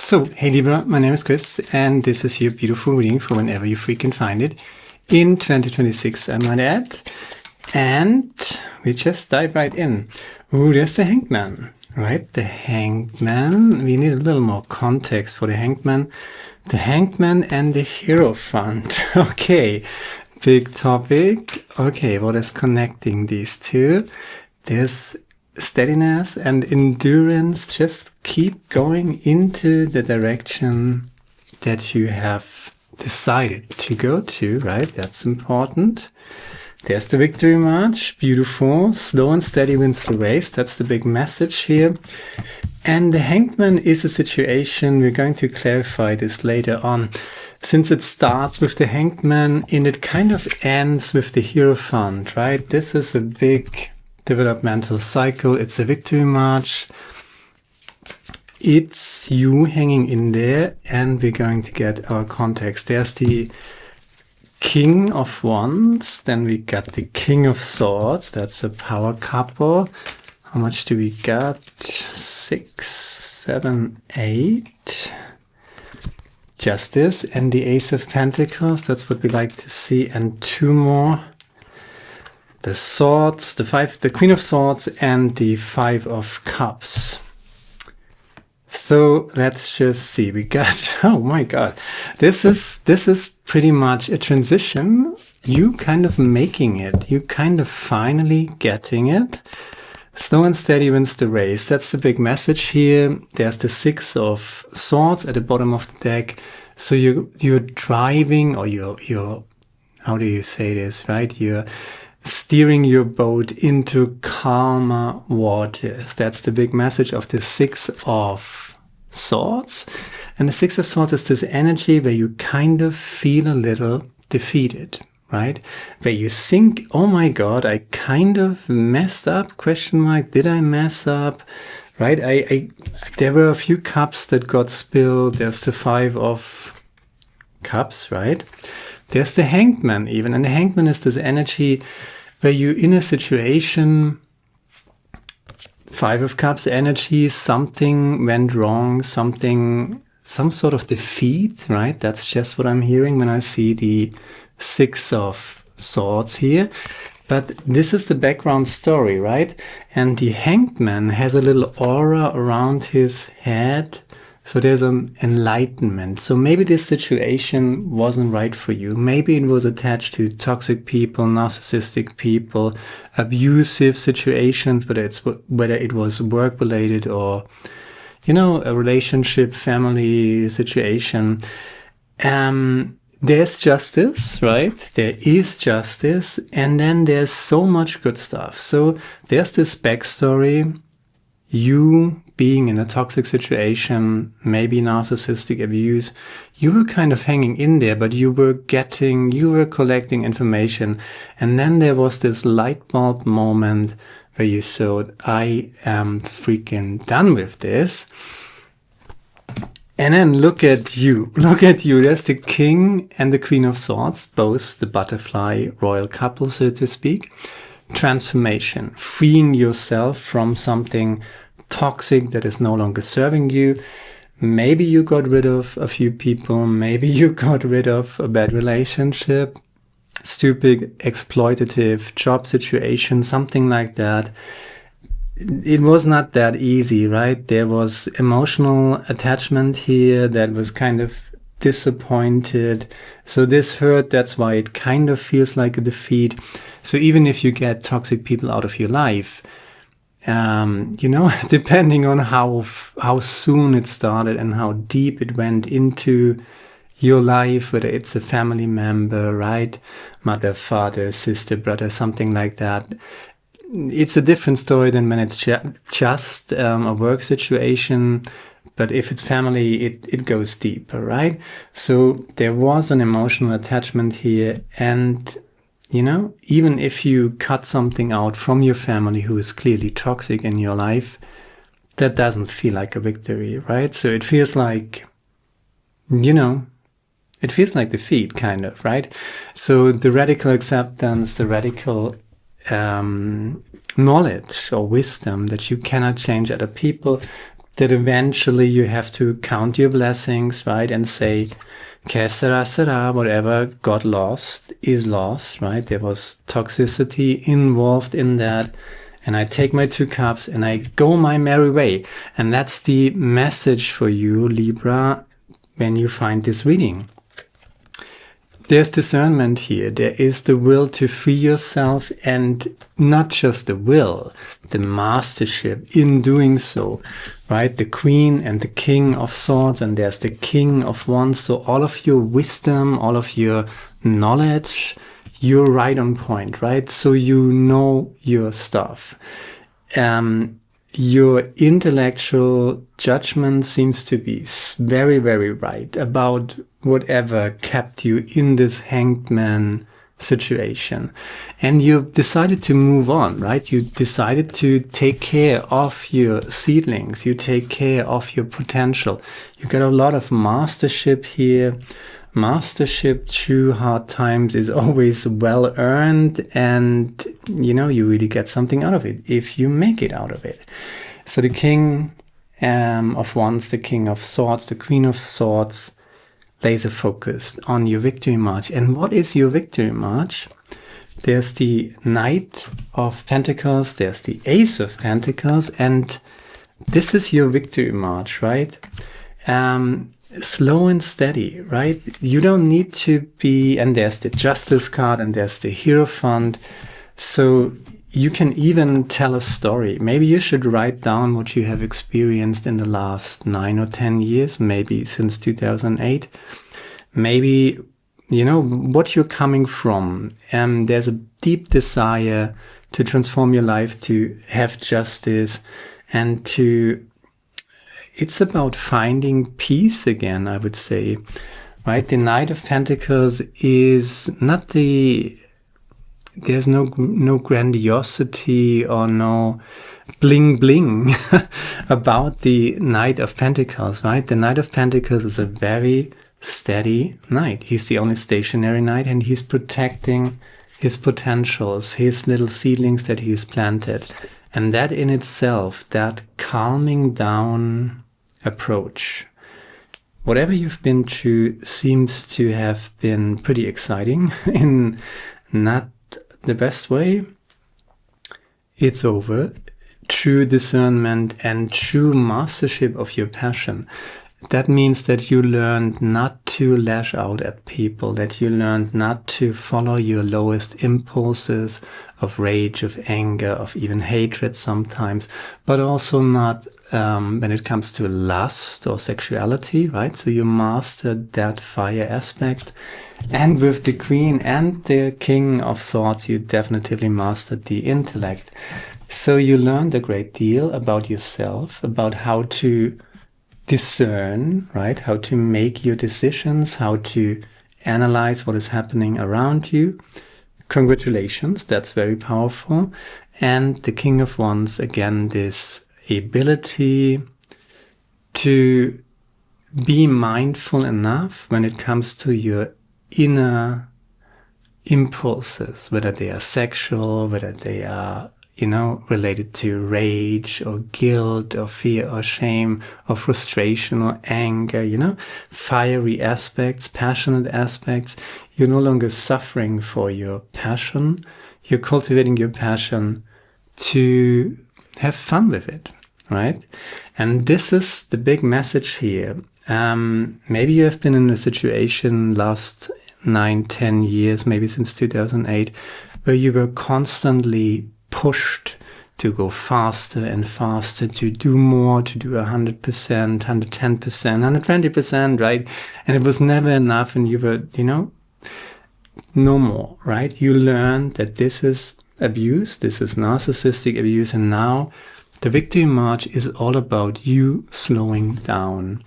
So, hey Libra, my name is Chris, and this is your beautiful reading for whenever you freaking find it. In 2026, I might add. And we just dive right in. Ooh, there's the Hangman, right? The Hangman. We need a little more context for the Hangman. The Hangman and the Hierophant. Okay, big topic. Okay, what is connecting these two? There's steadiness and endurance. Just keep going into the direction that you have decided to go to, right? That's important. There's the victory march. Beautiful. Slow and steady wins the race. That's the big message here. And the Hangman is a situation, we're going to clarify this later on, since it starts with the Hangman and it kind of ends with the Hierophant, right? This is a big developmental cycle. It's a victory march. It's you hanging in there, and we're going to get our context. There's the King of Wands, then we got the King of Swords. That's a power couple. How much do we got? 6, 7, 8. Justice and the Ace of Pentacles. That's what we like to see. And 2 more. The Swords, the Queen of Swords, and the 5 of Cups. So let's just see. We got, oh my God, this is pretty much a transition. You kind of making it. You kind of finally getting it. Slow and steady wins the race. That's the big message here. There's the 6 of Swords at the bottom of the deck. So you're driving, or you're how do you say this, right? You're steering your boat into calmer waters. That's the big message of the 6 of Swords. And the 6 of Swords is this energy where you kind of feel a little defeated, right? Where you think, oh my God, I kind of messed up, question mark, did I mess up, right? There were a few cups that got spilled. There's the 5 of Cups, right? There's the Hangman even, and the Hangman is this energy where you're in a situation, 5 of Cups energy, something went wrong, some sort of defeat, right? That's just what I'm hearing when I see the 6 of Swords here. But this is the background story, right? And the Hangman has a little aura around his head. So there's an enlightenment. So maybe this situation wasn't right for you. Maybe it was attached to toxic people, narcissistic people, abusive situations, whether it was work related or, you know, a relationship, family situation. There's justice, right? There is justice. And then there's so much good stuff. So there's this backstory. You being in a toxic situation, maybe narcissistic abuse, you were kind of hanging in there, but you were collecting information. And then there was this light bulb moment where you thought, I am freaking done with this. And then look at you. There's the King and the Queen of Swords, both the butterfly royal couple, so to speak. Transformation, freeing yourself from something toxic that is no longer serving you. Maybe you got rid of a few people. Maybe you got rid of a bad relationship, stupid, exploitative job situation, something like that. It was not that easy, right? There was emotional attachment here that was kind of disappointed. So this hurt. That's why it kind of feels like a defeat. So even if you get toxic people out of your life, you know, depending on how soon it started and how deep it went into your life, whether it's a family member, right? Mother, father, sister, brother, something like that. It's a different story than when it's just a work situation. But if it's family, it goes deeper, right? So there was an emotional attachment here. And you know, even if you cut something out from your family who is clearly toxic in your life, that doesn't feel like a victory, right? So it feels like, you know, it feels like defeat, kind of, right? So the radical acceptance, the radical knowledge or wisdom that you cannot change other people, that eventually you have to count your blessings, right? And say, que sera, sera, whatever got lost is lost, right? There was toxicity involved in that. And I take my 2 cups and I go my merry way. And that's the message for you, Libra, when you find this reading. There's discernment here. There is the will to free yourself, and not just the will, the mastership in doing so, right? The Queen and the King of Swords, and there's the King of Wands. So all of your wisdom, all of your knowledge, you're right on point, right? So you know your stuff. Your intellectual judgment seems to be very, very right about whatever kept you in this hanged man situation. And you decided to move on, right? You decided to take care of your seedlings. You take care of your potential. You got a lot of mastership here. Mastership through hard times is always well earned, and you really get something out of it if you make it out of it. So the King of Wands, the King of Swords, the Queen of Swords, laser focused on your victory march. And what is your victory march? There's the Knight of Pentacles, there's the Ace of Pentacles, and this is your victory march, right? Slow and steady, right? You don't need to be, and there's the Justice card and there's the Hierophant. So you can even tell a story. Maybe you should write down what you have experienced in the last 9 or 10 years, maybe since 2008. Maybe, what you're coming from. There's a deep desire to transform your life, to have justice, and it's about finding peace again, I would say, right? The Knight of Pentacles is not there's no grandiosity or no bling bling about the Knight of Pentacles, right? The Knight of Pentacles is a very steady knight. He's the only stationary knight, and he's protecting his potentials, his little seedlings that he's planted. And that in itself, that calming down approach, whatever you've been through, seems to have been pretty exciting in not the best way. It's over. True discernment and true mastership of your passion. That means that you learned not to lash out at people, that you learned not to follow your lowest impulses of rage, of anger, of even hatred sometimes, but also not when it comes to lust or sexuality, right? So you mastered that fire aspect. And with the Queen and the King of Swords, you definitely mastered the intellect. So you learned a great deal about yourself, about how to discern, right? How to make your decisions, how to analyze what is happening around you. Congratulations, that's very powerful. And the King of Wands, again, this ability to be mindful enough when it comes to your inner impulses, whether they are sexual, whether they are, related to rage or guilt or fear or shame or frustration or anger, fiery aspects, passionate aspects. You're no longer suffering for your passion. You're cultivating your passion to have fun with it, right? And this is the big message here. Maybe you have been in a situation last 9-10 years, maybe since 2008, where you were constantly pushed to go faster and faster, to do more, to do 100%, 110%, 120%, right? And it was never enough, and you were, no more, right? You learned that this is abuse, this is narcissistic abuse, and now the victory march is all about you slowing down.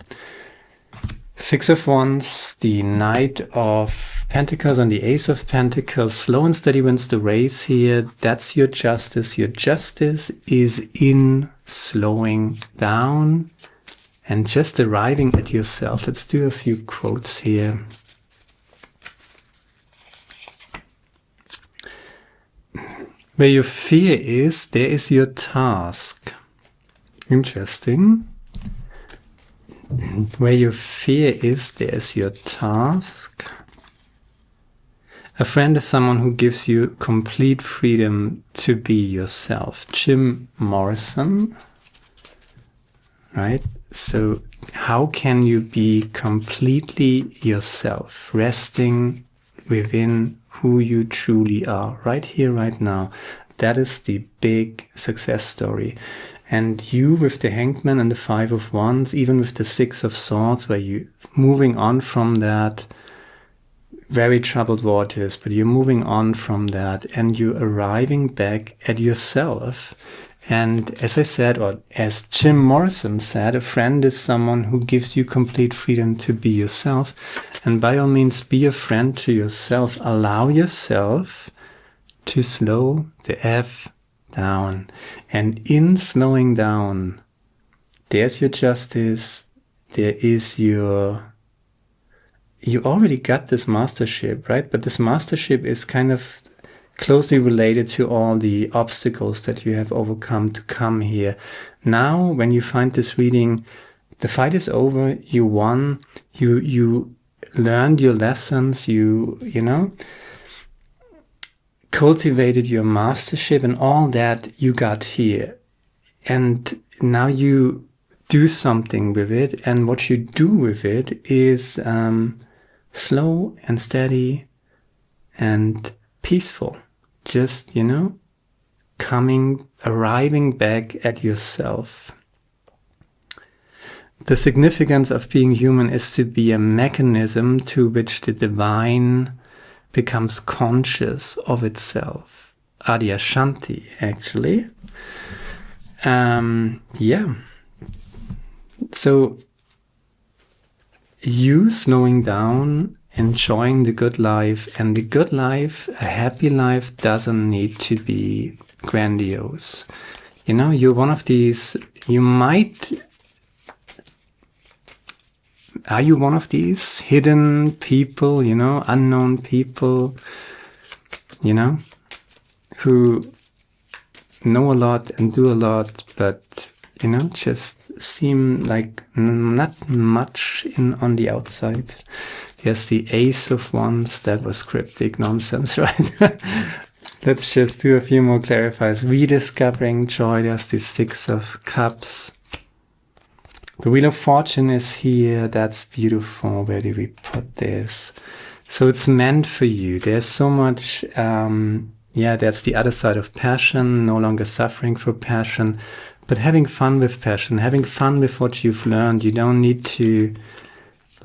Six of Wands, the Knight of Pentacles and the Ace of Pentacles. Slow and steady wins the race here. That's your justice. Your justice is in slowing down and just arriving at yourself. Let's do a few quotes here. Where your fear is, there is your task. Interesting. Where your fear is, there's your task. A friend is someone who gives you complete freedom to be yourself. Jim Morrison, right? So how can you be completely yourself, resting within who you truly are, right here, right now? That is the big success story. And you with the Hangman and the Five of Wands, even with the Six of Swords, where you're moving on from that very troubled waters, but you're moving on from that and you're arriving back at yourself. And as I said, or as Jim Morrison said, a friend is someone who gives you complete freedom to be yourself. And by all means, be a friend to yourself. Allow yourself to slow the F down. And in slowing down, there's your justice. There is your... You already got this mastership, right? But this mastership is kind of closely related to all the obstacles that you have overcome to come here. Now, when you find this reading, the fight is over. You won. You learned your lessons. You know, cultivated your mastership, and all that you got here. And now you do something with it. And what you do with it is slow and steady and peaceful. Just, you know, arriving back at yourself. The significance of being human is to be a mechanism to which the divine becomes conscious of itself. Adyashanti, actually. Yeah. So, you slowing down, enjoying the good life, and the good life, a happy life, doesn't need to be grandiose. You know, you're one of these, are you one of these hidden people, you know, unknown people, you know, who know a lot and do a lot, but, you know, just seem like not much on the outside? Yes, the Ace of Wands, that was cryptic nonsense, right? Let's just do a few more clarifiers. Rediscovering joy, there's the Six of Cups. The Wheel of Fortune is here, that's beautiful. Where do we put this? So it's meant for you. There's so much, that's the other side of passion, no longer suffering for passion, but having fun with passion, having fun with what you've learned. You don't need to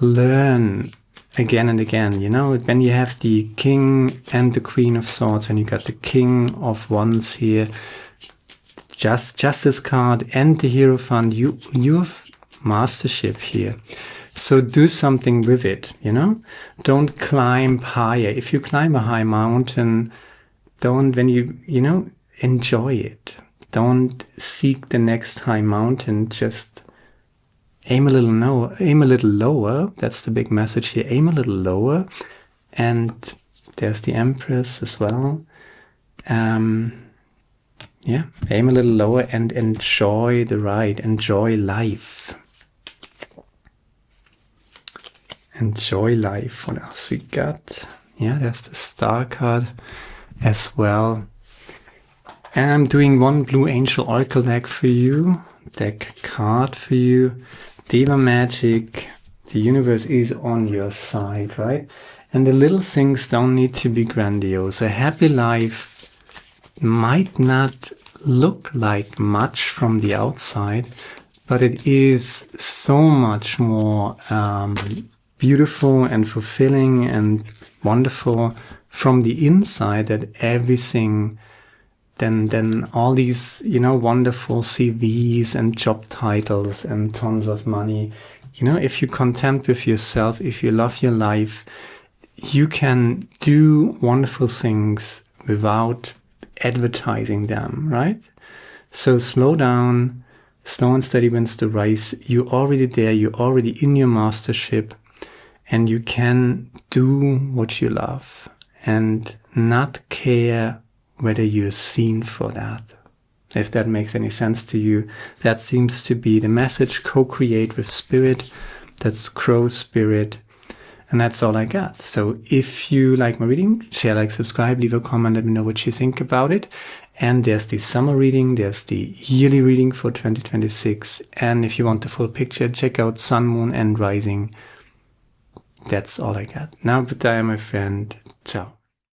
learn again and again, you know, when you have the King and the Queen of Swords, when you got the King of Wands here, Justice card and the Hierophant, you have mastership here. So do something with it, you know, don't climb higher. If you climb a high mountain, enjoy it. Don't seek the next high mountain, just aim a little lower. That's the big message here. Aim a little lower. And there's the Empress as well. Aim a little lower and enjoy the ride. Enjoy life. Enjoy life. What else we got? Yeah, there's the Star card as well. And I'm doing one Blue Angel Oracle deck card for you. Deva Magic, the universe is on your side, right? And the little things don't need to be grandiose. A happy life might not look like much from the outside, but it is so much more beautiful and fulfilling and wonderful from the inside that everything then all these, you know, wonderful CVs and job titles and tons of money. You know, if you're content with yourself, if you love your life, you can do wonderful things without advertising them, right? So slow down, slow and steady wins the race. You're already there, you're already in your mastership, and you can do what you love and not care whether you're seen for that. If that makes any sense to you, that seems to be the message. Co-create with spirit. That's Crow Spirit. And that's all I got. So if you like my reading, share, like, subscribe, leave a comment, let me know what you think about it. And there's the summer reading, there's the yearly reading for 2026. And if you want the full picture, check out Sun, Moon, and Rising. That's all I got. Now, goodbye, my friend. Ciao.